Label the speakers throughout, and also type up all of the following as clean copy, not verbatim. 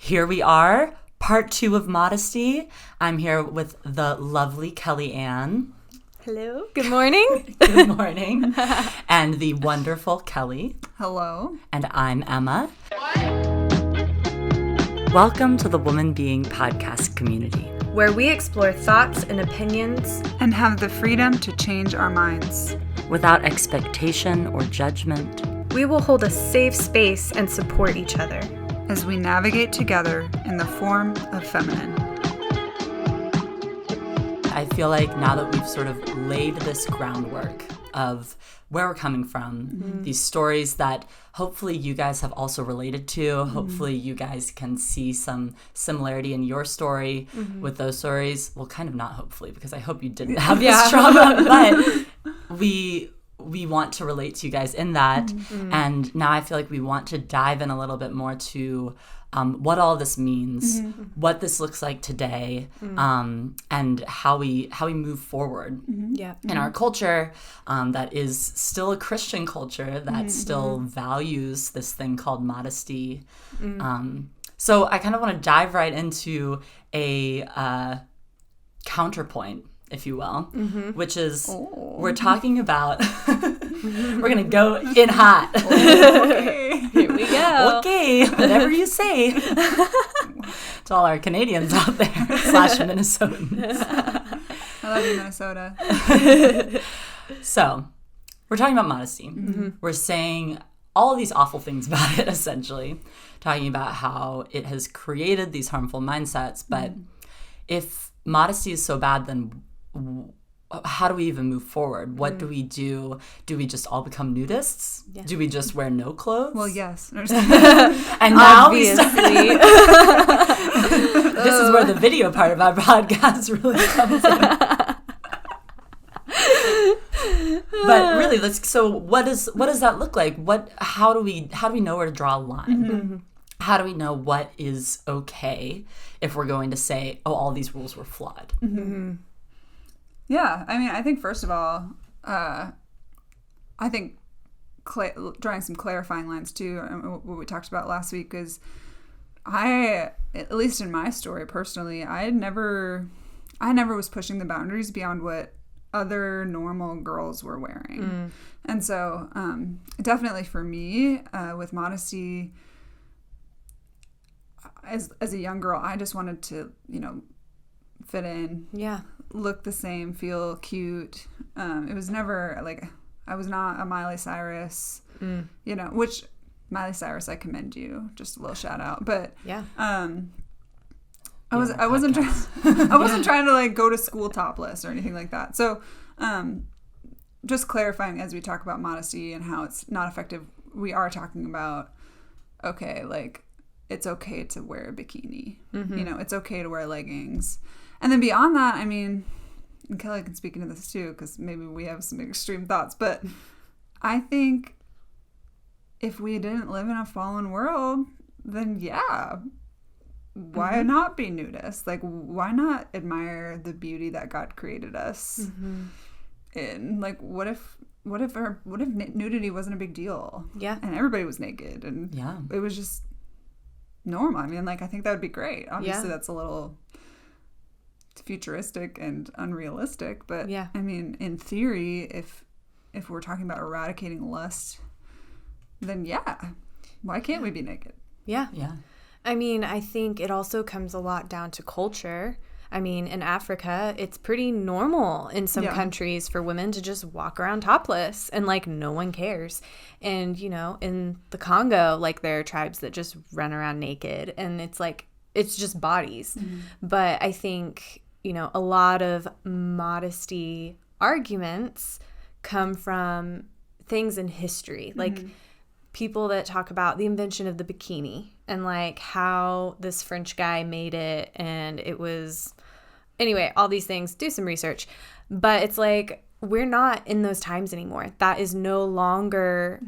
Speaker 1: Here we are, part 2 of Modesty. I'm here with the lovely Kelly Ann.
Speaker 2: Hello. Good morning.
Speaker 1: Good morning. And the wonderful Kelly.
Speaker 3: Hello.
Speaker 1: And I'm Emma. Welcome to the Woman Being podcast community,
Speaker 2: where we explore thoughts and opinions
Speaker 3: and have the freedom to change our minds.
Speaker 1: Without expectation or judgment.
Speaker 2: We will hold a safe space and support each other
Speaker 3: as we navigate together in the form of feminine.
Speaker 1: I feel like now that we've sort of laid this groundwork of where we're coming from, these stories that hopefully you guys have also related to, hopefully you guys can see some similarity in your story with those stories. Well, kind of not hopefully, because I hope you didn't have this trauma, but we want to relate to you guys in that. And now I feel like we want to dive in a little bit more to what all this means, what this looks like today, and how we move forward in our culture that is still a Christian culture that still values this thing called modesty. So I kind of want to dive right into a counterpoint, if you will, which is we're talking about we're gonna go in hot.
Speaker 2: Okay. Here we go.
Speaker 1: Okay, whatever you say. To all our Canadians out there / Minnesotans.
Speaker 3: I love you, Minnesota.
Speaker 1: So we're talking about modesty. We're saying all of these awful things about it, essentially, talking about how it has created these harmful mindsets. But if modesty is so bad, then how do we even move forward? What do we do? Do we just all become nudists? Yeah. Do we just wear no clothes?
Speaker 3: Well, yes.
Speaker 1: And now
Speaker 2: obviously.
Speaker 1: This is where the video part of our podcast really comes in. But really, what does that look like? How do we know where to draw a line? How do we know what is okay if we're going to say, oh, all these rules were flawed?
Speaker 3: Yeah, I mean, I think first of all, I think drawing some clarifying lines too, what we talked about last week, is at least in my story personally, I never was pushing the boundaries beyond what other normal girls were wearing. And so definitely for me, with modesty, as a young girl, I just wanted to, fit in.
Speaker 2: Yeah.
Speaker 3: Look the same, feel cute. It was never like I was not a Miley Cyrus, which Miley Cyrus, I commend you. Just a little shout out. But
Speaker 2: yeah,
Speaker 3: I wasn't trying to like go to school topless or anything like that. So just clarifying as we talk about modesty and how it's not effective, we are talking about like it's okay to wear a bikini. It's okay to wear leggings. And then beyond that, I mean, and Kelly can speak into this too, because maybe we have some extreme thoughts, but I think if we didn't live in a fallen world, then yeah, why not be nudists? Like, why not admire the beauty that God created us in? Like, what if nudity wasn't a big deal?
Speaker 2: Yeah.
Speaker 3: And everybody was naked and it was just normal. I mean, like, I think that would be great. Obviously, that's a little futuristic and unrealistic, but I mean, in theory, if we're talking about eradicating lust, then why can't we be naked?
Speaker 2: Yeah. I mean, I think it also comes a lot down to culture. I mean, in Africa, it's pretty normal in some countries for women to just walk around topless and like no one cares. And in the Congo, like there are tribes that just run around naked, and it's like it's just bodies. But I think a lot of modesty arguments come from things in history, like people that talk about the invention of the bikini and like how this French guy made it, and it was anyway, all these things. Do some research, but it's like we're not in those times anymore. That is no longer,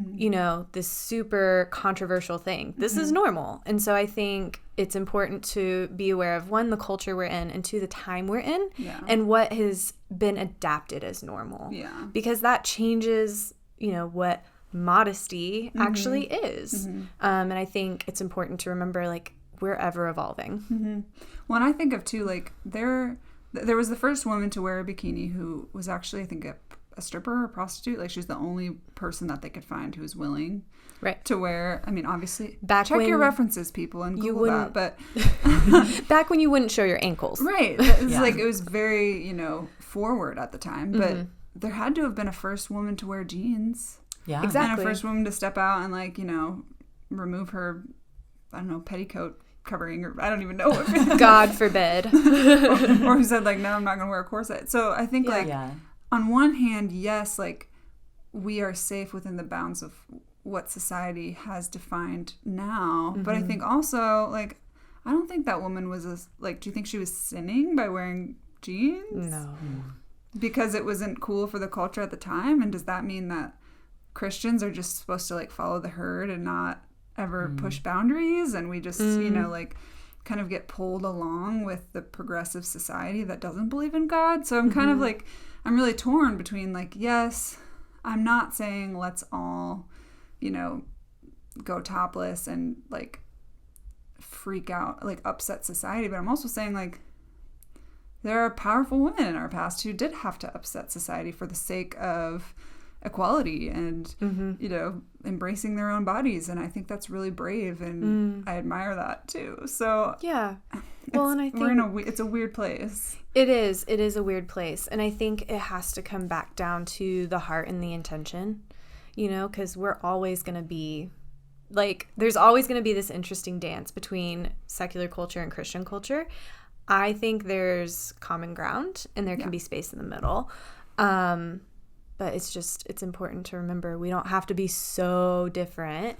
Speaker 2: this super controversial thing. This is normal. And so I think it's important to be aware of, one, the culture we're in, and two, the time we're in, and what has been adapted as normal. Yeah. Because that changes, what modesty actually is. And I think it's important to remember, like, we're ever evolving.
Speaker 3: Well, and I think of too, like there was the first woman to wear a bikini who was actually, I think, a stripper or a prostitute. Like, she's the only person that they could find who was willing to wear. I mean, obviously, check your references, people, and Google that. But
Speaker 2: back when you wouldn't show your ankles,
Speaker 3: right? It was like, it was very, forward at the time. But there had to have been a first woman to wear jeans.
Speaker 1: Yeah,
Speaker 2: exactly.
Speaker 3: And a first woman to step out and, like, remove her, I don't know, petticoat covering, or I don't even know.
Speaker 2: God forbid.
Speaker 3: or who said, like, no, I'm not going to wear a corset. So I think, on one hand, yes, like, we are safe within the bounds of what society has defined now. But I think also, like, I don't think that woman was, do you think she was sinning by wearing jeans?
Speaker 2: No.
Speaker 3: Because it wasn't cool for the culture at the time? And does that mean that Christians are just supposed to, like, follow the herd and not ever push boundaries, and we just kind of get pulled along with the progressive society that doesn't believe in God? So I'm kind of like, I'm really torn between, like, yes, I'm not saying let's all go topless and, like, freak out, like, upset society, but I'm also saying, like, there are powerful women in our past who did have to upset society for the sake of equality and embracing their own bodies, and I think that's really brave, and I admire that too. So
Speaker 2: well, and I think
Speaker 3: it's a weird place.
Speaker 2: It is a weird place, and I think it has to come back down to the heart and the intention, because we're always going to be, like, there's always going to be this interesting dance between secular culture and Christian culture. I think there's common ground, and there can be space in the middle. But it's important to remember we don't have to be so different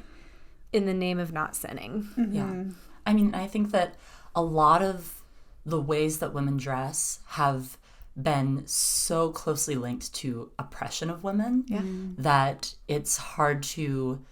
Speaker 2: in the name of not sinning.
Speaker 1: Yeah. I mean, I think that a lot of the ways that women dress have been so closely linked to oppression of women that it's hard to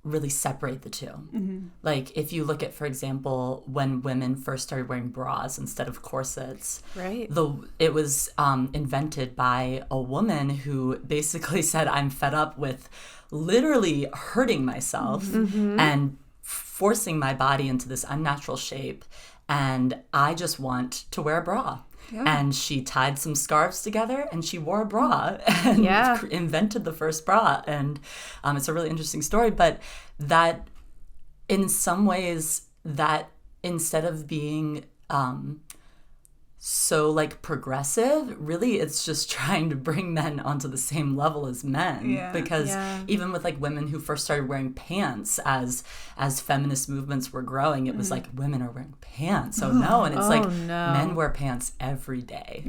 Speaker 1: really separate the two. Like, if you look at, for example, when women first started wearing bras instead of corsets,
Speaker 2: right?
Speaker 1: It was invented by a woman who basically said, I'm fed up with literally hurting myself and forcing my body into this unnatural shape, and I just want to wear a bra. And she tied some scarves together and she wore a bra and invented the first bra. And it's a really interesting story, but that in some ways, that instead of being so, like, progressive, really it's just trying to bring men onto the same level as men. Because even with, like, women who first started wearing pants as feminist movements were growing, it was like, women are wearing pants, and it's men wear pants every day,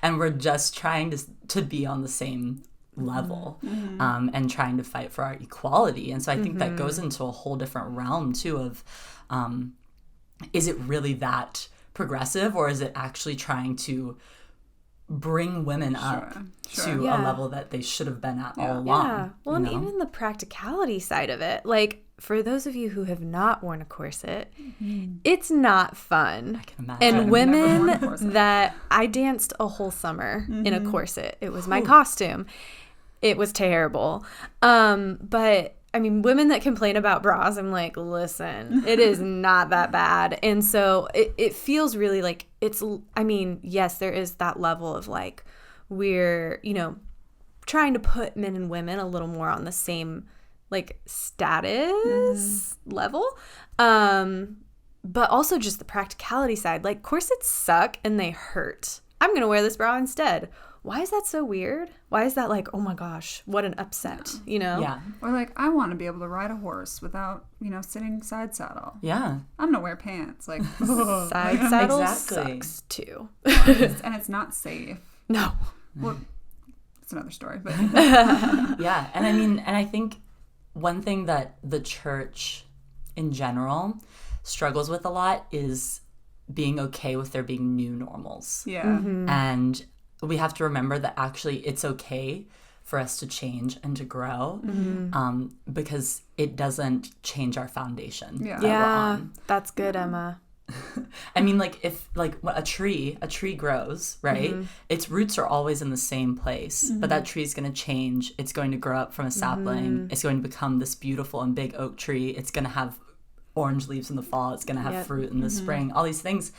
Speaker 1: and we're just trying to be on the same level and trying to fight for our equality. And so I think that goes into a whole different realm too of is it really that progressive, or is it actually trying to bring women up to a level that they should have been at all along?
Speaker 2: Well, and even the practicality side of it, like, for those of you who have not worn a corset, it's not fun. I can imagine. And women that I danced a whole summer in a corset. It was my costume. It was terrible. But I mean, women that complain about bras, I'm like, listen, it is not that bad. And so it feels really like it's, I mean, yes, there is that level of, like, we're, trying to put men and women a little more on the same, like, status level. But also just the practicality side. Like, corsets suck and they hurt. I'm going to wear this bra instead. Why is that so weird? Why is that, like, oh my gosh, what an upset,
Speaker 1: Yeah.
Speaker 3: Or, like, I want to be able to ride a horse without, sitting side saddle.
Speaker 1: Yeah.
Speaker 3: I'm going to wear pants. Like,
Speaker 2: side saddle sucks too.
Speaker 3: And it's not safe.
Speaker 2: No.
Speaker 3: Well, it's another story, but.
Speaker 1: Yeah. And I mean, and I think one thing that the church in general struggles with a lot is being okay with there being new normals.
Speaker 3: Yeah.
Speaker 1: And we have to remember that actually it's okay for us to change and to grow because it doesn't change our foundation that we're on.
Speaker 2: That's good, Emma.
Speaker 1: I mean, like, if, like, a tree grows, right? Its roots are always in the same place, but that tree is going to change. It's going to grow up from a sapling. It's going to become this beautiful and big oak tree. It's going to have orange leaves in the fall. It's going to have fruit in the spring. All these things.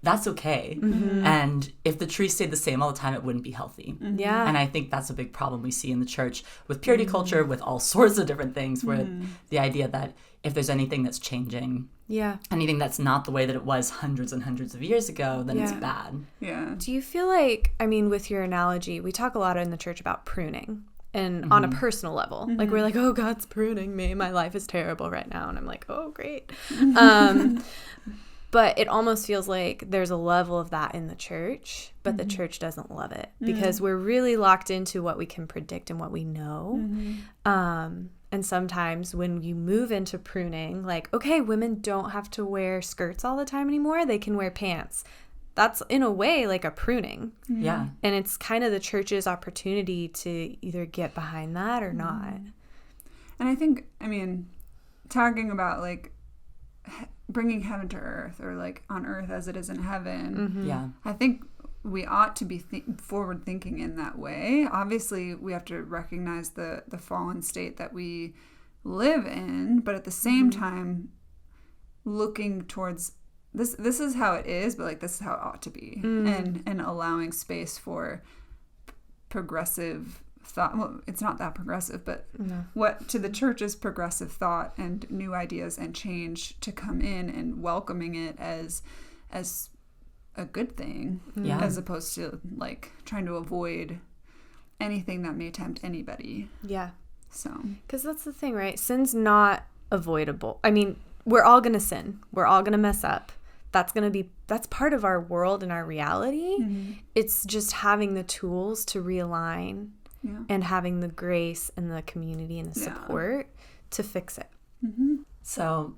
Speaker 1: That's okay. And if the tree stayed the same all the time, it wouldn't be healthy.
Speaker 2: Yeah.
Speaker 1: And I think that's a big problem we see in the church with purity culture, with all sorts of different things, where the idea that if there's anything that's changing, anything that's not the way that it was hundreds and hundreds of years ago, then it's bad.
Speaker 3: Yeah.
Speaker 2: Do you feel like, I mean, with your analogy, we talk a lot in the church about pruning. And on a personal level, like we're like, oh, God's pruning me. My life is terrible right now. And I'm like, oh, great. But it almost feels like there's a level of that in the church, but the church doesn't love it because we're really locked into what we can predict and what we know. And sometimes when you move into pruning, like, okay, women don't have to wear skirts all the time anymore. They can wear pants. That's in a way like a pruning.
Speaker 1: Yeah.
Speaker 2: And it's kind of the church's opportunity to either get behind that or not.
Speaker 3: And I think, I mean, talking about like bringing heaven to earth, or like on earth as it is in heaven.
Speaker 1: Yeah.
Speaker 3: I think we ought to be forward thinking in that way. Obviously, we have to recognize the fallen state that we live in, but at the same time, looking towards this is how it is, but like this is how it ought to be, and allowing space for progressive thought. Well, it's not that progressive, but what to the church is progressive thought and new ideas and change to come in, and welcoming it as a good thing, as opposed to like trying to avoid anything that may tempt anybody.
Speaker 2: Yeah.
Speaker 3: So,
Speaker 2: because that's the thing, right? Sin's not avoidable. I mean, we're all gonna sin. We're all gonna mess up. That's part of our world and our reality. It's just having the tools to realign. And having the grace and the community and the support to fix it.
Speaker 1: So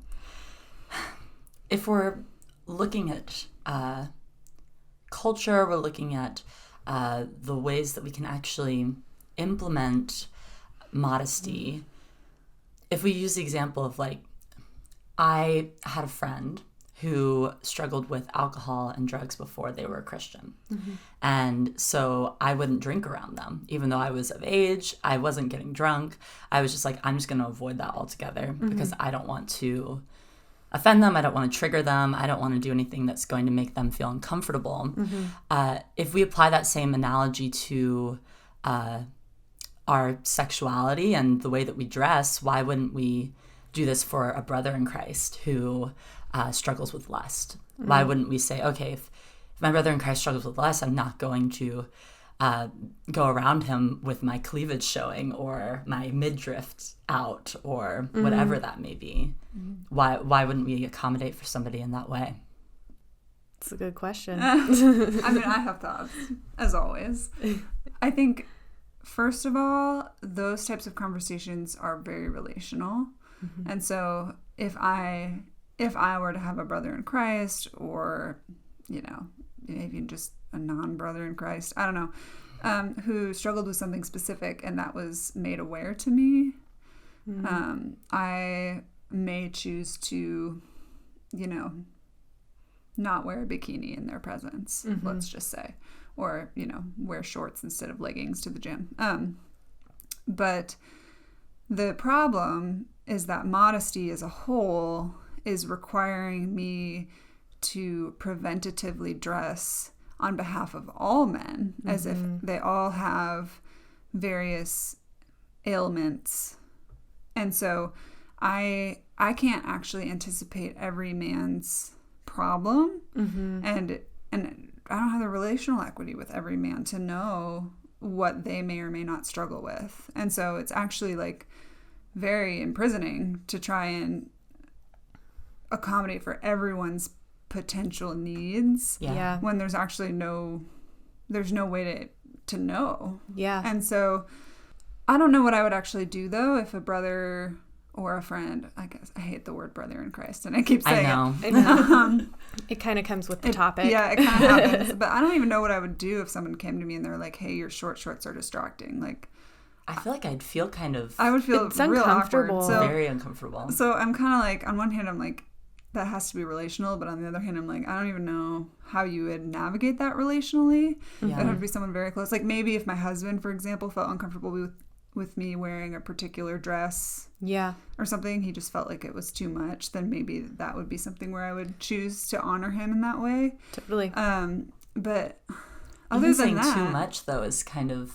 Speaker 1: if we're looking at culture, we're looking at the ways that we can actually implement modesty. If we use the example of like, I had a friend who struggled with alcohol and drugs before they were a Christian. And so I wouldn't drink around them. Even though I was of age, I wasn't getting drunk. I was just like, I'm just going to avoid that altogether because I don't want to offend them. I don't want to trigger them. I don't want to do anything that's going to make them feel uncomfortable. If we apply that same analogy to our sexuality and the way that we dress, why wouldn't we do this for a brother in Christ who struggles with lust? Why wouldn't we say, okay, if my brother in Christ struggles with lust, I'm not going to go around him with my cleavage showing or my midriff out or whatever that may be. Why wouldn't we accommodate for somebody in that way?
Speaker 2: It's a good question.
Speaker 3: I mean, I have thoughts, as always. I think, first of all, those types of conversations are very relational. And so if I were to have a brother in Christ, or, you know, maybe just a non-brother in Christ, I don't know, who struggled with something specific and that was made aware to me, I may choose to, you know, not wear a bikini in their presence, let's just say, or, you know, wear shorts instead of leggings to the gym. But the problem is that modesty as a whole is requiring me to preventatively dress on behalf of all men, as if they all have various ailments. And so I can't actually anticipate every man's problem, and I don't have the relational equity with every man to know what they may or may not struggle with. And so it's actually like very imprisoning to try and accommodate for everyone's potential needs when there's actually no way to know. And so I don't know what I would actually do though if a brother or a friend, I guess I hate the word brother in Christ and I keep saying
Speaker 2: it. It kind of comes with the topic.
Speaker 3: Yeah, it kind of happens. But I don't even know what I would do if someone came to me and they're like, hey, your short shorts are distracting. Like,
Speaker 1: I feel like I'd feel kind of...
Speaker 3: I would feel real awkward. So,
Speaker 1: very uncomfortable.
Speaker 3: So I'm kind of like, on one hand, I'm like, that has to be relational. But on the other hand, I'm like, I don't even know how you would navigate that relationally. It would have to be someone very close. Like maybe if my husband, for example, felt uncomfortable with me wearing a particular dress
Speaker 2: Yeah.
Speaker 3: or something, he just felt like it was too much, then maybe that would be something where I would choose to honor him in that way.
Speaker 2: Totally.
Speaker 3: But
Speaker 1: Other
Speaker 3: other
Speaker 1: saying
Speaker 3: than that,
Speaker 1: too much, though, is kind of,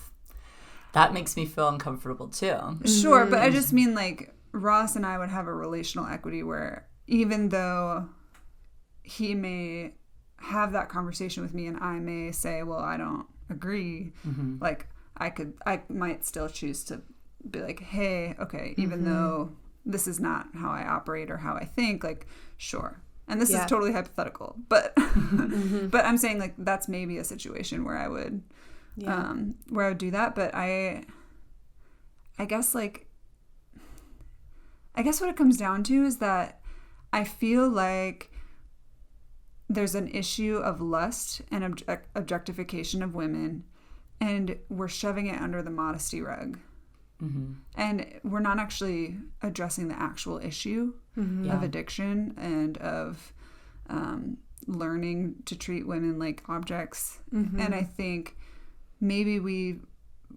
Speaker 1: that makes me feel uncomfortable, too.
Speaker 3: Sure, but I just mean, like, Ross and I would have a relational equity where even though he may have that conversation with me and I may say, well, I don't agree, like, I might still choose to be like, hey, okay, even though this is not how I operate or how I think, like, sure. And this is totally hypothetical, but but I'm saying, like, that's maybe a situation where I would do that. But I guess, like, what it comes down to is that I feel like there's an issue of lust and objectification of women, and we're shoving it under the modesty rug. And we're not actually addressing the actual issue of addiction and of learning to treat women like objects. And I think maybe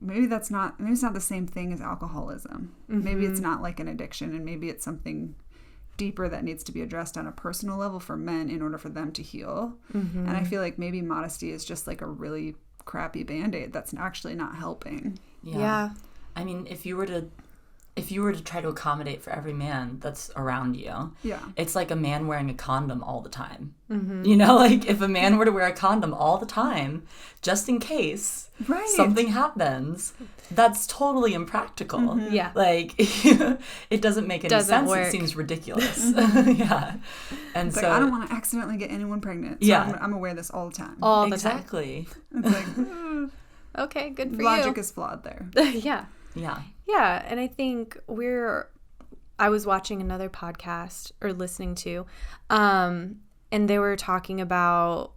Speaker 3: it's not the same thing as alcoholism. Maybe it's not like an addiction, and maybe it's something deeper that needs to be addressed on a personal level for men in order for them to heal. And I feel like maybe modesty is just like a really crappy Band-Aid that's actually not helping.
Speaker 2: Yeah.
Speaker 1: I mean, if you were to try to accommodate for every man that's around you, it's like a man wearing a condom all the time. You know, like, if a man were to wear a condom all the time, just in case something happens, that's totally impractical.
Speaker 2: Yeah.
Speaker 1: Like, it doesn't make any sense.
Speaker 2: Work.
Speaker 1: It seems ridiculous. Yeah. And
Speaker 3: it's
Speaker 1: so
Speaker 3: like, I don't want to accidentally get anyone pregnant. So I'm going to wear this all the time.
Speaker 2: All the
Speaker 1: exactly.
Speaker 2: time.
Speaker 3: It's like,
Speaker 2: okay, good for
Speaker 3: logic
Speaker 2: you.
Speaker 3: is flawed there.
Speaker 2: Yeah.
Speaker 1: Yeah.
Speaker 2: Yeah, and I think I was watching another podcast or listening to, and they were talking about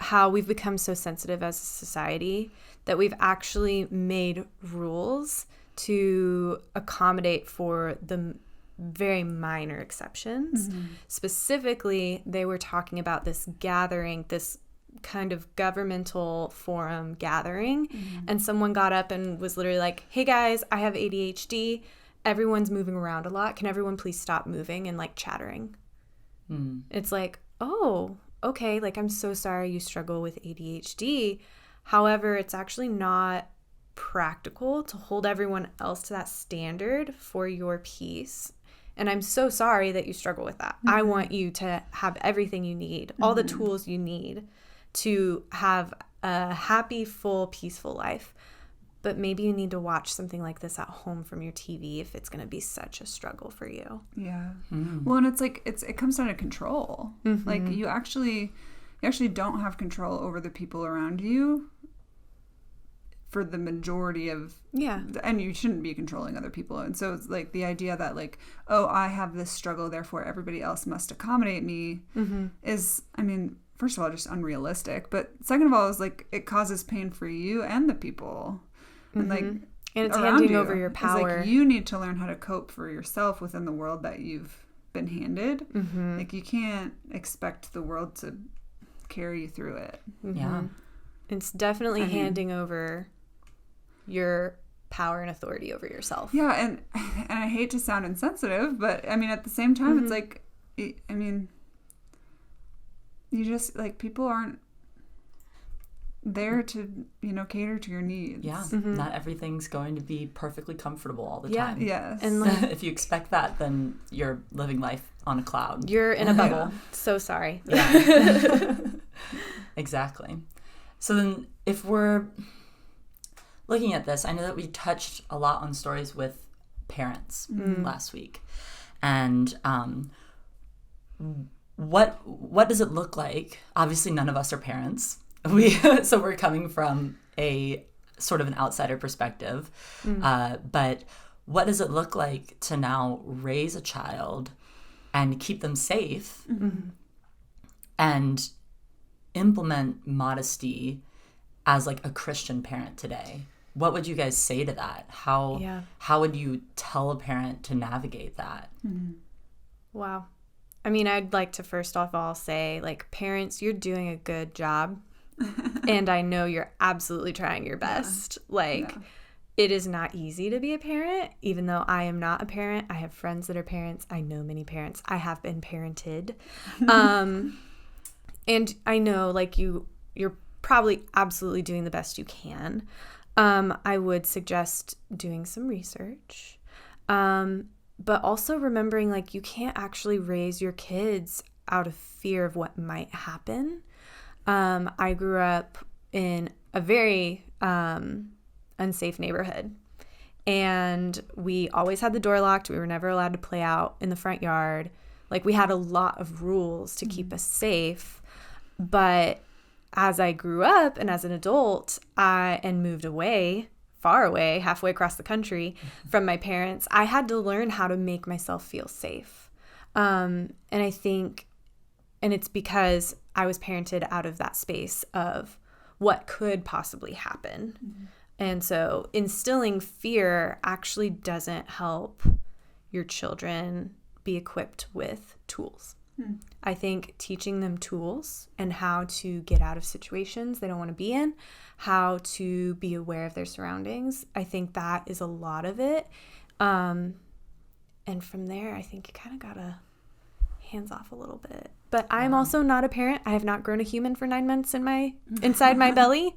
Speaker 2: how we've become so sensitive as a society that we've actually made rules to accommodate for the very minor exceptions. Specifically, they were talking about this gathering, this kind of governmental forum gathering, and someone got up and was literally like, hey guys, I have ADHD, everyone's moving around a lot, can everyone please stop moving and like chattering? It's like, oh, okay, like, I'm so sorry you struggle with ADHD, however, it's actually not practical to hold everyone else to that standard for your peace, and I'm so sorry that you struggle with that. I want you to have everything you need, all the tools you need to have a happy, full, peaceful life. But maybe you need to watch something like this at home from your TV if it's going to be such a struggle for you.
Speaker 3: Yeah. Well, and it's like, it comes down to control. Like, you actually don't have control over the people around you for the majority of, and you shouldn't be controlling other people. And so it's like the idea that, like, oh, I have this struggle, therefore everybody else must accommodate me is, I mean, first of all, just unrealistic. But second of all, is like, it causes pain for you and the people. And like,
Speaker 2: and it's
Speaker 3: around
Speaker 2: handing
Speaker 3: you.
Speaker 2: over your power.
Speaker 3: It's like, you need to learn how to cope for yourself within the world that you've been handed. Like, you can't expect the world to carry you through it.
Speaker 1: Yeah.
Speaker 2: It's definitely handing over your power and authority over yourself.
Speaker 3: Yeah, and I hate to sound insensitive, but I mean, at the same time, it's like, I mean, you just, like, people aren't there to, you know, cater to your needs.
Speaker 1: Yeah. Not everything's going to be perfectly comfortable all the time.
Speaker 3: Yes.
Speaker 2: And like,
Speaker 1: if you expect that, then you're living life on a cloud.
Speaker 2: You're in a bubble. So sorry.
Speaker 1: Yeah. Exactly. So then, if we're looking at this, I know that we touched a lot on stories with parents last week. And what does it look like? Obviously, none of us are parents. So we're coming from a sort of an outsider perspective. But what does it look like to now raise a child and keep them safe and implement modesty as like a Christian parent today? What would you guys say to that? How would you tell a parent to navigate that?
Speaker 2: Wow. I mean, I'd like to first off all say, like, parents, you're doing a good job. And I know you're absolutely trying your best. it is not easy to be a parent, even though I am not a parent. I have friends that are parents. I know many parents. I have been parented. And I know, like, you're probably absolutely doing the best you can. I would suggest doing some research. But also remembering, like, you can't actually raise your kids out of fear of what might happen. I grew up in a very unsafe neighborhood, and we always had the door locked. We were never allowed to play out in the front yard. Like, we had a lot of rules to keep us safe. But as I grew up and as an adult, and moved away, far away, halfway across the country from my parents, I had to learn how to make myself feel safe. And I think, and it's because I was parented out of that space of what could possibly happen. Mm-hmm. And so instilling fear actually doesn't help your children be equipped with tools. I think teaching them tools and how to get out of situations they don't want to be in, how to be aware of their surroundings, I think that is a lot of it. And from there, I think you kind of got to hands off a little bit. But I'm also not a parent. I have not grown a human for 9 months inside my belly.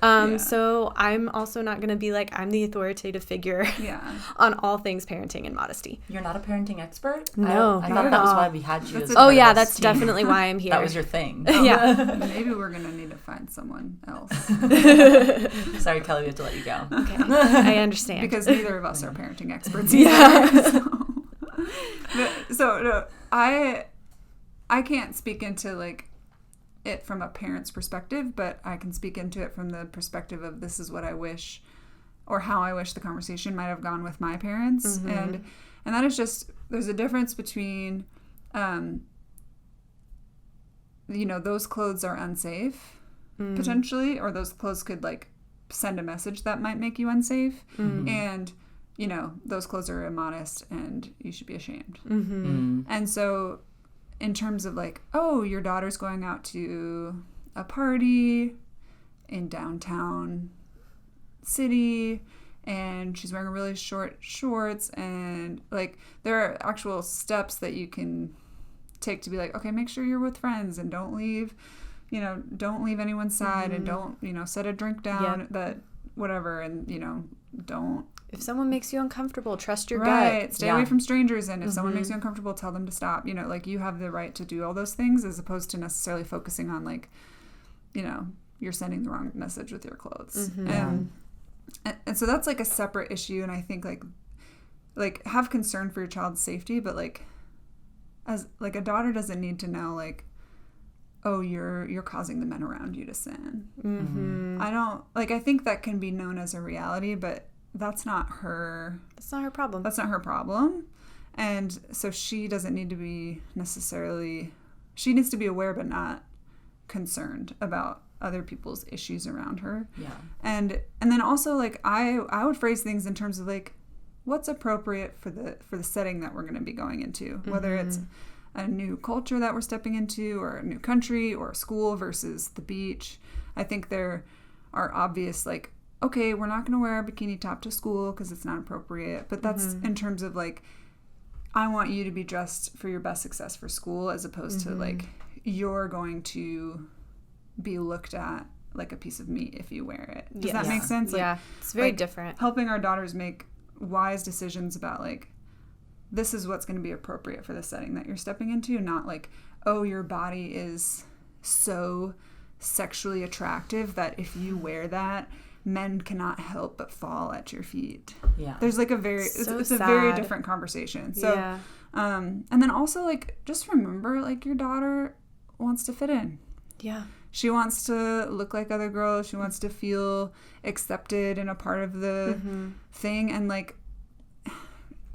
Speaker 2: So I'm also not going to be like, I'm the authoritative figure on all things parenting and modesty.
Speaker 1: You're not a parenting expert?
Speaker 2: No,
Speaker 1: I thought that was why we had you.
Speaker 2: That's definitely why I'm here.
Speaker 1: That was your thing.
Speaker 3: Maybe we're going to need to find someone else.
Speaker 1: Sorry, Kelly, we have to let you go.
Speaker 2: Okay, I understand.
Speaker 3: Because neither of us are parenting experts either. So I can't speak into, like, it from a parent's perspective, but I can speak into it from the perspective of this is what I wish, or how I wish the conversation might have gone with my parents. Mm-hmm. And that is just, there's a difference between, those clothes are unsafe, potentially, or those clothes could, like, send a message that might make you unsafe. Mm-hmm. And, those clothes are immodest and you should be ashamed. Mm-hmm. And so in terms of, like, oh, your daughter's going out to a party in downtown city and she's wearing really short shorts, and, like, there are actual steps that you can take to be like, okay, make sure you're with friends and don't leave anyone's side, and don't, set a drink down, that whatever, and, don't.
Speaker 2: If someone makes you uncomfortable, trust your gut.
Speaker 3: Right. Stay away from strangers. And if someone makes you uncomfortable, tell them to stop. Like, you have the right to do all those things, as opposed to necessarily focusing on, like, you're sending the wrong message with your clothes. Mm-hmm. And so that's, like, a separate issue. And I think, like have concern for your child's safety, but, like, as, like, a daughter doesn't need to know, like, oh, you're causing the men around you to sin. Mm-hmm. I think that can be known as a reality, but that's not her problem. That's not her problem. And so she doesn't need to be necessarily, she needs to be aware but not concerned about other people's issues around her. Yeah. And then also, like, I would phrase things in terms of, like, what's appropriate for the setting that we're going to be going into, whether it's a new culture that we're stepping into, or a new country, or a school versus the beach. I think there are obvious, like, okay, we're not going to wear a bikini top to school because it's not appropriate. But that's in terms of, like, I want you to be dressed for your best success for school, as opposed to, like, you're going to be looked at like a piece of meat if you wear it. Does that make sense? Like,
Speaker 2: it's very different.
Speaker 3: Helping our daughters make wise decisions about, like, this is what's going to be appropriate for the setting that you're stepping into, not like, oh, your body is so sexually attractive that if you wear that, men cannot help but fall at your feet. Yeah. There's, like, it's a very different conversation. So, and then also, like, just remember, like, your daughter wants to fit in. Yeah. She wants to look like other girls. She wants to feel accepted and a part of the thing. And, like,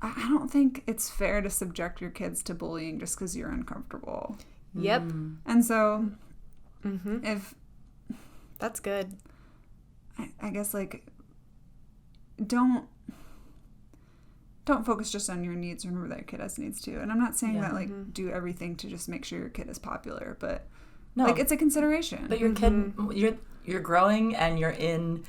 Speaker 3: I don't think it's fair to subject your kids to bullying just because you're uncomfortable.
Speaker 2: Yep.
Speaker 3: And so, if...
Speaker 2: That's good.
Speaker 3: I guess, like, don't focus just on your needs. Remember that your kid has needs too. And I'm not saying that, like, do everything to just make sure your kid is popular, but, like, it's a consideration.
Speaker 1: But your kid, you're growing, and you're in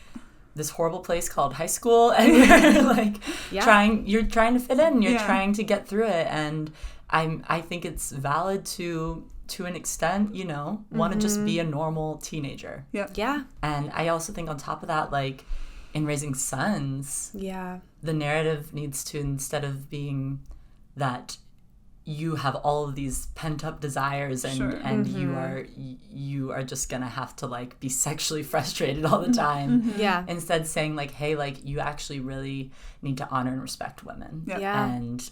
Speaker 1: this horrible place called high school, and you're like you're trying to fit in, you're trying to get through it. And I think it's valid to an extent, you know, want to just be a normal teenager.
Speaker 2: Yeah.
Speaker 1: And I also think on top of that, like in raising sons, the narrative needs to, instead of being that you have all of these pent up desires and you are just gonna have to like be sexually frustrated all the time. Instead saying like, hey, like you actually really need to honor and respect women. And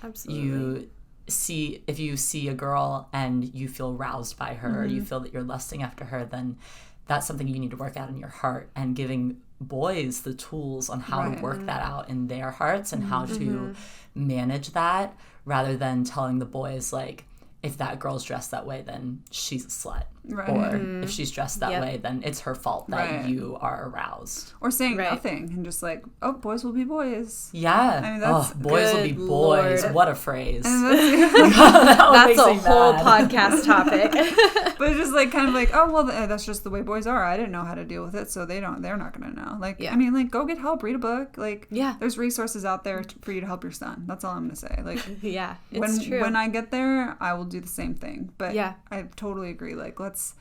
Speaker 2: Absolutely.
Speaker 1: if you see a girl and you feel roused by her or you feel that you're lusting after her, then that's something you need to work out in your heart, and giving boys the tools on how to work that out in their hearts and how to manage that, rather than telling the boys like, if that girl's dressed that way, then she's a slut. Or if she's dressed that way, then it's her fault that you are aroused.
Speaker 3: Or saying nothing and just like, oh, boys will be boys.
Speaker 1: Yeah.
Speaker 3: I mean, that's
Speaker 1: boys will be boys.
Speaker 2: Lord.
Speaker 1: What a phrase.
Speaker 2: That's a whole podcast topic.
Speaker 3: But it's just like kind of like, oh, well, that's just the way boys are. I didn't know how to deal with it, so they're not going to know. Like, I mean, like, go get help, read a book. Like, there's resources out there for you to help your son. That's all I'm going to say. Like,
Speaker 2: it's true.
Speaker 3: When I get there, I will do the same thing. But I totally agree. Like, let's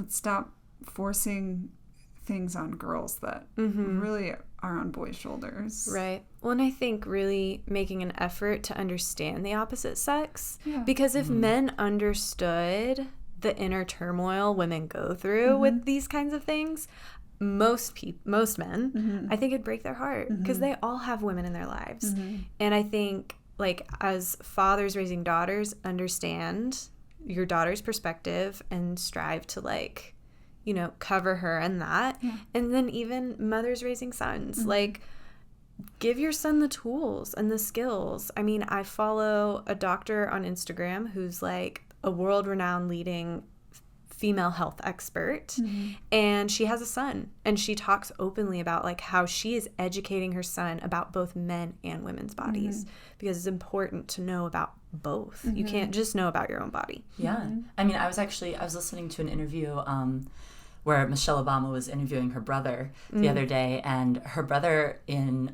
Speaker 3: stop forcing things on girls that really are on boys' shoulders.
Speaker 2: Right. Well, and I think really making an effort to understand the opposite sex. Because if men understood the inner turmoil women go through with these kinds of things, most men, I think it'd break their heart, because they all have women in their lives. And I think, like, as fathers raising daughters, understand your daughter's perspective and strive to, like, you know, cover her in that. And then even mothers raising sons, like, give your son the tools and the skills. I mean, I follow a doctor on Instagram who's like a world-renowned leading female health expert, and she has a son, and she talks openly about like how she is educating her son about both men and women's bodies, because it's important to know about both. You can't just know about your own body.
Speaker 1: I mean, I was listening to an interview where Michelle Obama was interviewing her brother the other day, and her brother in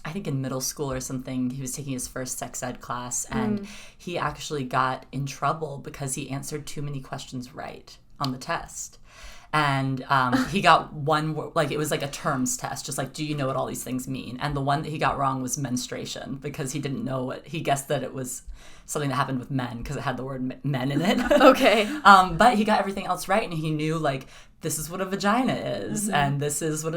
Speaker 1: I think in middle school or something, he was taking his first sex ed class, and he actually got in trouble because he answered too many questions right on the test. And he got one, like, it was like a terms test, just like, do you know what all these things mean? And the one that he got wrong was menstruation, because he didn't know what, he guessed that it was something that happened with men because it had the word men in it.
Speaker 2: Okay.
Speaker 1: But he got everything else right, and he knew, like, this is what a vagina is, and this is what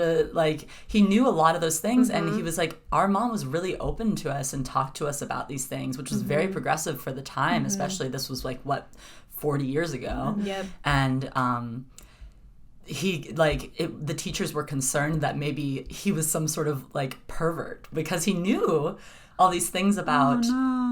Speaker 1: he knew a lot of those things, and he was like, our mom was really open to us and talked to us about these things, which was very progressive for the time, especially this was like, 40 years ago. And the teachers were concerned that maybe he was some sort of like pervert, because he knew all these things about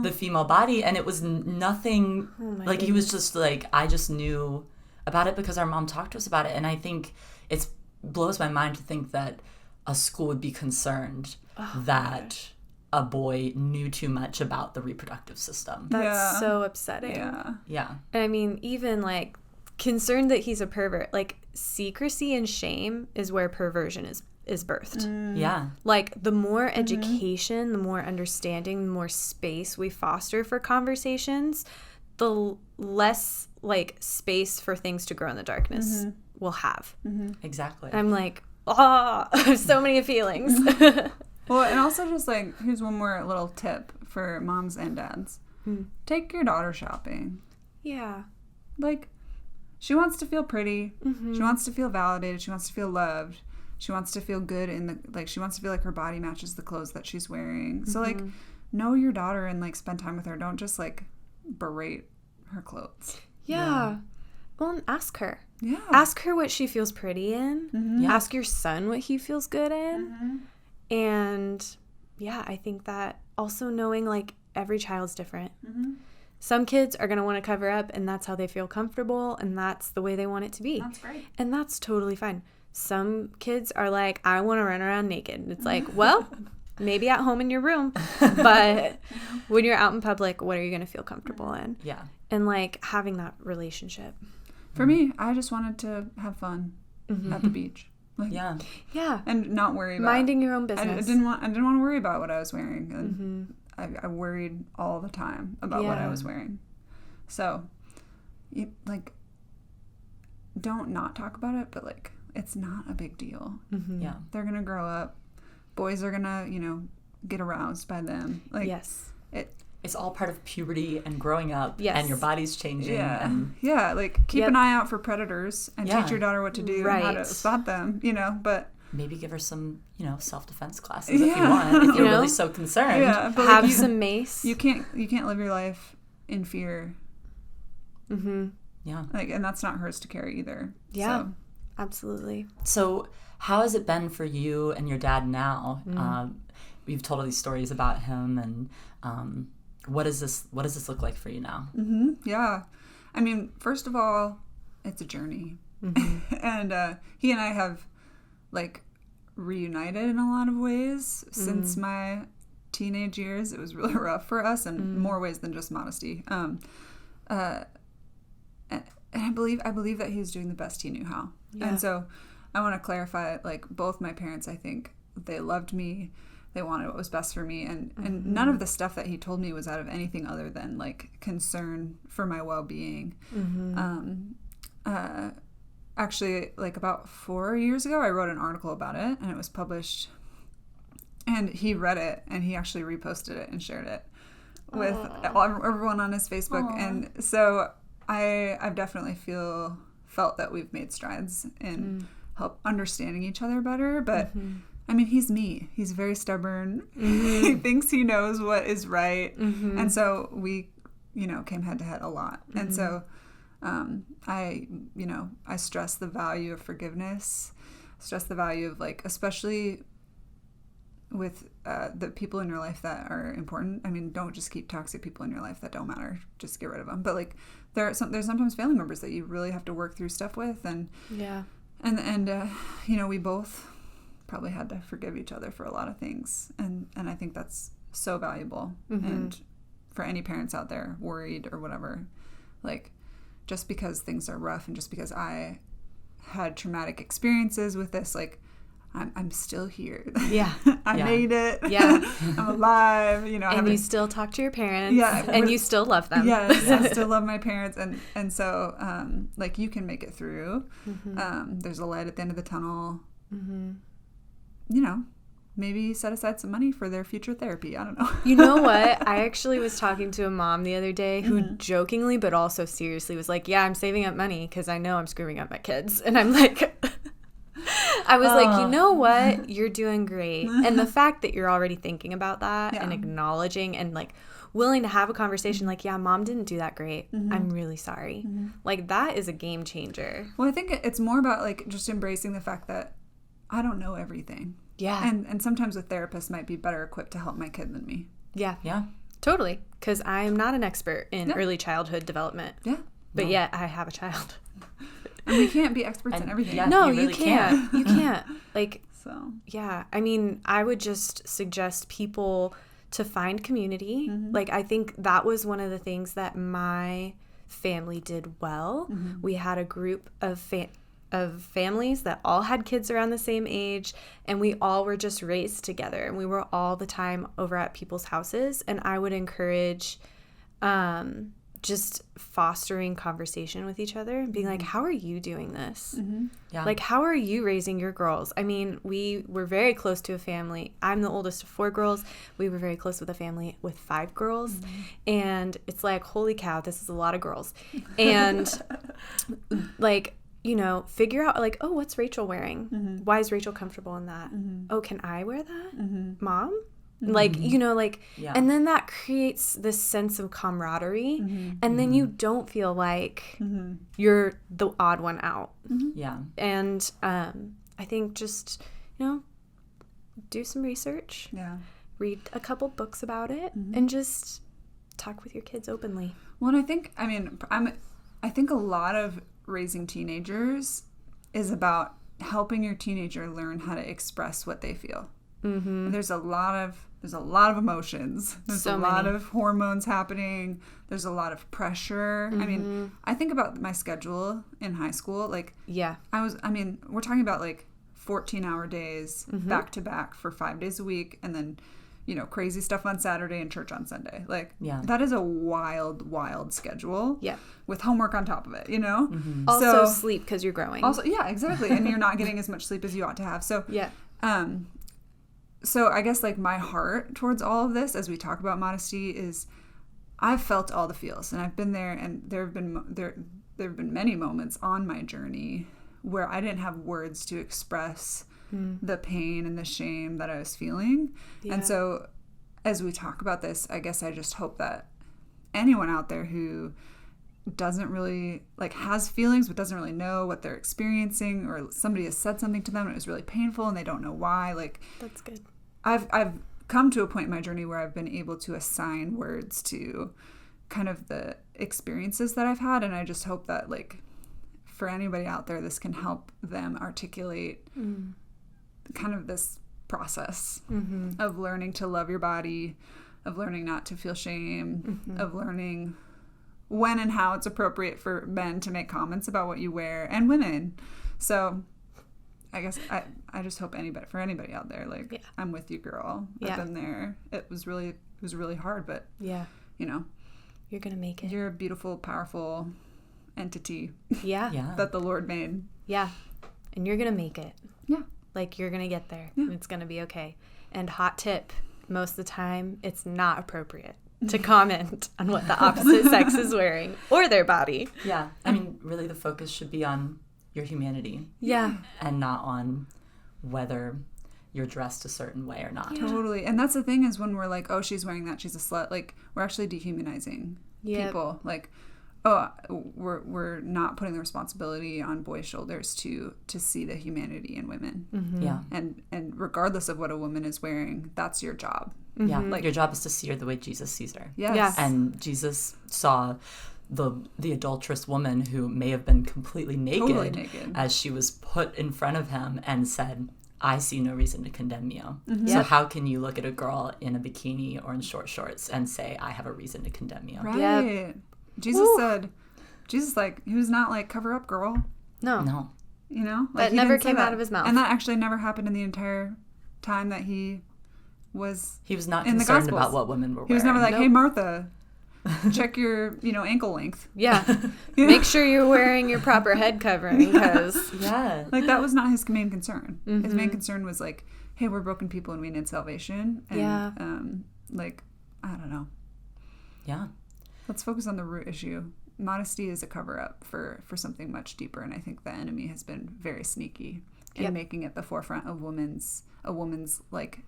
Speaker 1: the female body, and it was nothing, like, he was just like, I just knew about it because our mom talked to us about it. And I think it blows my mind to think that a school would be concerned that a boy knew too much about the reproductive system.
Speaker 2: That's so upsetting.
Speaker 1: Yeah.
Speaker 2: And I mean, even like concerned that he's a pervert, like, secrecy and shame is where perversion is birthed.
Speaker 1: Yeah.
Speaker 2: Like, the more education, the more understanding, the more space we foster for conversations, the less, like, space for things to grow in the darkness we'll have.
Speaker 1: Exactly.
Speaker 2: I'm like, I have so many feelings.
Speaker 3: Well, and also just, like, here's one more little tip for moms and dads. Take your daughter shopping.
Speaker 2: Yeah.
Speaker 3: Like, she wants to feel pretty. She wants to feel validated. She wants to feel loved. She wants to feel good she wants to feel like her body matches the clothes that she's wearing. So, like, know your daughter and, like, spend time with her. Don't just, like, berate her clothes.
Speaker 2: Yeah. Well, and ask her.
Speaker 3: Yeah.
Speaker 2: Ask her what she feels pretty in. Ask your son what he feels good in. And, yeah, I think that also knowing, like, every child's different. Some kids are going to want to cover up, and that's how they feel comfortable, and that's the way they want it to be.
Speaker 3: That's great.
Speaker 2: And that's totally fine. Some kids are like, I want to run around naked. It's like, well, maybe at home in your room, but when you're out in public, what are you going to feel comfortable in?
Speaker 1: Yeah.
Speaker 2: And, like, having that relationship.
Speaker 3: For me, I just wanted to have fun at the beach. Like,
Speaker 2: yeah,
Speaker 3: and not worry about
Speaker 2: minding your own business.
Speaker 3: I didn't want to worry about what I was wearing, and I worried all the time about what I was wearing. So, don't not talk about it, but like, it's not a big deal.
Speaker 1: Yeah,
Speaker 3: they're gonna grow up. Boys are gonna, get aroused by them. Like,
Speaker 2: yes,
Speaker 1: it's all part of puberty and growing up,
Speaker 2: yes.
Speaker 1: and your body's changing.
Speaker 3: Yeah,
Speaker 1: and
Speaker 3: like, keep an eye out for predators and teach your daughter what to do and how to spot them, but...
Speaker 1: Maybe give her some, self-defense classes if you want, if you're really so concerned.
Speaker 3: Yeah, but
Speaker 2: have some mace.
Speaker 3: You can't live your life in fear.
Speaker 1: Yeah.
Speaker 3: And that's not hers to carry either.
Speaker 2: Yeah,
Speaker 3: so.
Speaker 2: Absolutely.
Speaker 1: So how has it been for you and your dad now? You've told all these stories about him, and what does this look like for you now?
Speaker 3: Yeah. I mean, first of all, it's a journey. And he and I have, reunited in a lot of ways since my teenage years. It was really rough for us in more ways than just Modesty. And I believe that he was doing the best he knew how. Yeah. And so I want to clarify, both my parents, I think they loved me. They wanted what was best for me. And none of the stuff that he told me was out of anything other than, concern for my well-being. Actually, about 4 years ago, I wrote an article about it, and it was published. And he read it, and he actually reposted it and shared it with everyone on his Facebook. Aww. And so I've definitely felt that we've made strides in help understanding each other better. But I mean, he's me. He's very stubborn. He thinks he knows what is right. And so we, came head to head a lot. And so I stress the value of forgiveness, stress the value of especially with the people in your life that are important. I mean, don't just keep toxic people in your life that don't matter. Just get rid of them. But there's sometimes family members that you really have to work through stuff with, and we both probably had to forgive each other for a lot of things, and I think that's so valuable. And for any parents out there worried or whatever, just because things are rough and just because I had traumatic experiences with this, I'm still here.
Speaker 2: Yeah.
Speaker 3: I made it.
Speaker 2: Yeah.
Speaker 3: I'm alive.
Speaker 2: And you still talk to your parents.
Speaker 3: Yeah.
Speaker 2: And you still love them.
Speaker 3: Yes. I still love my parents. And so, you can make it through. There's a light at the end of the tunnel. Maybe set aside some money for their future therapy. I don't know.
Speaker 2: You know what? I actually was talking to a mom the other day who jokingly but also seriously was like, yeah, I'm saving up money because I know I'm screwing up my kids. And I'm like... I was like, you know what? You're doing great. And the fact that you're already thinking about that and acknowledging and willing to have a conversation yeah, mom didn't do that great. I'm really sorry. That is a game changer.
Speaker 3: Well, I think it's more about just embracing the fact that I don't know everything.
Speaker 2: Yeah.
Speaker 3: And sometimes a therapist might be better equipped to help my kid than me.
Speaker 2: Yeah.
Speaker 1: Yeah.
Speaker 2: Totally. Because I'm not an expert in early childhood development.
Speaker 3: Yeah.
Speaker 2: But yet I have a child.
Speaker 3: And we can't be experts in everything.
Speaker 1: Yeah,
Speaker 2: no,
Speaker 1: you really
Speaker 2: can't. You can't.
Speaker 3: So.
Speaker 2: Yeah. I mean, I would just suggest people to find community. I think that was one of the things that my family did well. We had a group of families that all had kids around the same age, and we all were just raised together, and we were all the time over at people's houses. And I would encourage just fostering conversation with each other and being how are you doing this? Yeah. How are you raising your girls? I mean, we were very close to a family. I'm the oldest of 4 girls. We were very close with a family with 5 girls. And it's holy cow, this is a lot of girls. And figure out oh, what's Rachel wearing? Why is Rachel comfortable in that? Oh, can I wear that? Mom? And then that creates this sense of camaraderie, and then you don't feel like you're the odd one out.
Speaker 1: Yeah.
Speaker 2: And I think just, do some research.
Speaker 3: Yeah.
Speaker 2: Read a couple books about it, and just talk with your kids openly.
Speaker 3: Well, and I think a lot of raising teenagers is about helping your teenager learn how to express what they feel. There's a lot of emotions. There's a lot of hormones happening. There's a lot of pressure. I mean, I think about my schedule in high school. We're talking about 14-hour days back to back for 5 days a week, and then, you know, crazy stuff on Saturday and church on Sunday. Like, that is a wild schedule. Yeah. With homework on top of it, you know?
Speaker 2: Also sleep because you're growing.
Speaker 3: Also, yeah, exactly. And you're not getting as much sleep as you ought to have. So, so I guess, like, my heart towards all of this, as we talk about modesty, is I've felt all the feels, and I've been there, and there have been many moments on my journey where I didn't have words to express the pain and the shame that I was feeling. And so as we talk about this, I guess I just hope that anyone out there who doesn't really, like, has feelings but doesn't really know what they're experiencing, or somebody has said something to them and it was really painful and they don't know why, like,
Speaker 2: that's good.
Speaker 3: I've come to a point in my journey where I've been able to assign words to kind of the experiences that I've had, and I just hope that, like, for anybody out there, this can help them articulate kind of this process of learning to love your body, of learning not to feel shame, of learning when and how it's appropriate for men to make comments about what you wear, and women. So I guess I just hope for anybody out there, like, I'm with you, girl. I've been there. It was really hard, but you know,
Speaker 2: you're gonna make it.
Speaker 3: You're a beautiful, powerful entity
Speaker 2: yeah
Speaker 3: that the Lord made.
Speaker 2: And you're gonna make it. Like, you're gonna get there, and it's gonna be okay. And hot tip, most of the time it's not appropriate to comment on what the opposite sex is wearing or their body.
Speaker 1: I mean, really the focus should be on your humanity, and not on whether you're dressed a certain way or not.
Speaker 3: Totally. And that's the thing, is when we're like, oh, she's wearing that, she's a slut, like, we're actually dehumanizing people. Like, oh, we're not putting the responsibility on boys' shoulders to see the humanity in women. And regardless of what a woman is wearing, that's your job.
Speaker 1: Like, your job is to see her the way Jesus sees her. And Jesus saw the adulterous woman, who may have been completely naked as she was put in front of him, and said, I see no reason to condemn you. So how can you look at a girl in a bikini or in short shorts and say, I have a reason to condemn you?
Speaker 3: Right. Jesus said, like, he was not like, cover up, girl.
Speaker 2: No.
Speaker 3: You know? Like,
Speaker 2: that never came out of his mouth.
Speaker 3: And that actually never happened in the entire time that he was
Speaker 1: not
Speaker 3: in
Speaker 1: concerned
Speaker 3: the
Speaker 1: about what women were wearing.
Speaker 3: He was never like, hey, Martha, check your, ankle length.
Speaker 2: Make sure you're wearing your proper head covering, because
Speaker 3: like, that was not his main concern. His main concern was like, hey, we're broken people and we need salvation. And like, I don't know. Let's focus on the root issue. Modesty is a cover-up for something much deeper, and I think the enemy has been very sneaky in making it the forefront of a woman's like,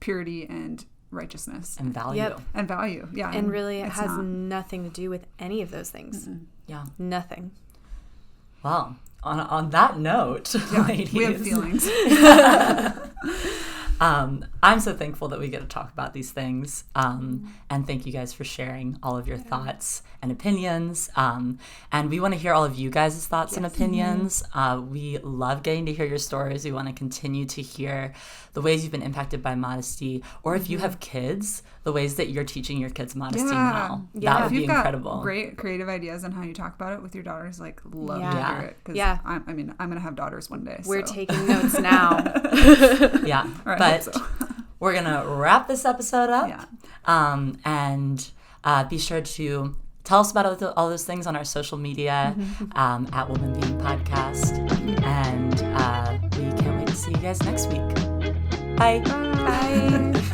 Speaker 3: purity and righteousness
Speaker 1: and value.
Speaker 3: And value.
Speaker 2: And really, it has nothing to do with any of those things. Nothing.
Speaker 1: Well, on that note, ladies,
Speaker 3: we have feelings.
Speaker 1: I'm so thankful that we get to talk about these things, and thank you guys for sharing all of your thoughts and opinions, and we want to hear all of you guys' thoughts and opinions. We love getting to hear your stories. We want to continue to hear the ways you've been impacted by modesty, or if you have kids, the ways that you're teaching your kids modesty now. That would be incredible. If you've got
Speaker 3: great creative ideas on how you talk about it with your daughters, like, love to hear it, because I'm going to have daughters one day.
Speaker 2: We're taking notes now.
Speaker 3: Right,
Speaker 1: but we're going to wrap this episode up, and be sure to tell us about all those things on our social media, at Woman Being Podcast, and we can't wait to see you guys next week. Bye.
Speaker 2: Bye.